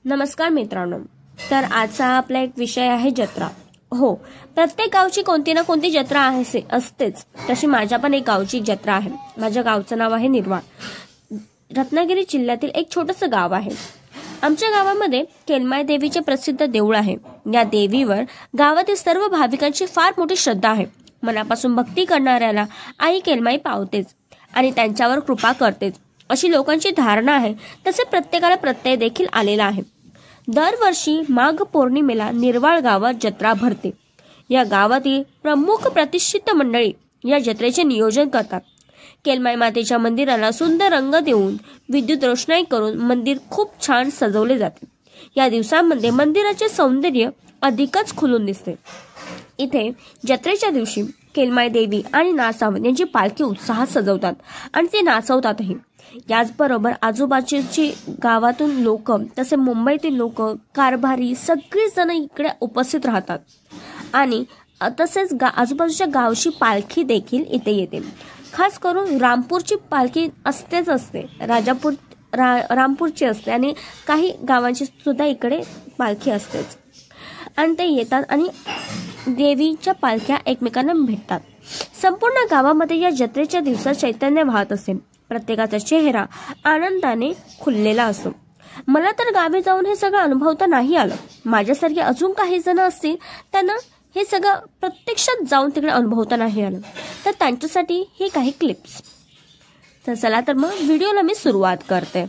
नमस्कार मित्रांनो, तर आजचा आपला एक विषय आहे जत्रा। हो, प्रत्येक गावची कोणती ना कोणती जत्रा असतेच। तशी माझ्या पण एक गावची जत्रा आहे। माझ्या गावचं नाव आहे निर्वाळ। रत्नागिरी जिल्ह्यातील एक छोटंसं गाव आहे। आमच्या गावामध्ये केलमाई देवीचे प्रसिद्ध देऊळ आहे। या देवीवर गावातील सर्व भाविकांची फार मोठी श्रद्धा आहे। मनापासून भक्ती करणाऱ्याला आई केलमाई पावतेच आणि त्यांच्यावर कृपा करतेच अशी लोकांची धारणा आहे। तसे प्रत्येकाला प्रत्यय देखील आलेला आहे। दरवर्षी माघ पौर्णिमेला निर्वाळ गावात जत्रा भरते। या गावातील प्रमुख प्रतिष्ठित मंडळी या जत्रेचे नियोजन करतात। केलमाई मातेच्या मंदिराला सुंदर रंग देऊन विद्युत रोषणाई करून मंदिर खूप छान सजवले जाते। या दिवसांमध्ये मंदिराचे सौंदर्य अधिकच खुलून दिसते। इथे जत्रेच्या दिवशी केलमाई देवी आणि नासावत यांची पालखी उत्साहात सजवतात आणि ते नाचवतातही। याचबरोबर आजूबाजूची गावातून लोक, तसे मुंबईतील लोक, कारभारी सगळी जण इकडे उपस्थित राहतात आणि तसेच आजूबाजूच्या गावची पालखी देखील इथे येते। खास करून रामपूरची पालखी असते, रामपूरची असते आणि काही गावांची सुद्धा इकडे पालखी असतेच। आणि ते येतात आणि देवीच्या पालख्या एकमेकांना भेटतात। संपूर्ण गावामध्ये या जत्रेच्या दिवसात चैतन्य वाहत असे। प्रत्येकाचा चेहरा आनंदाने खुललेला असतो। मला तर गावी जाऊन हे सगळं अनुभवता नाही आलं। माझ्यासारखे अजून काही जण असतील त्यांना हे सगळं प्रत्यक्षात जाऊन तिकडे अनुभवता नाही आलं, तर त्यांच्यासाठी हे काही क्लिप्स। तर चला तर मग व्हिडिओला मी सुरुवात करते।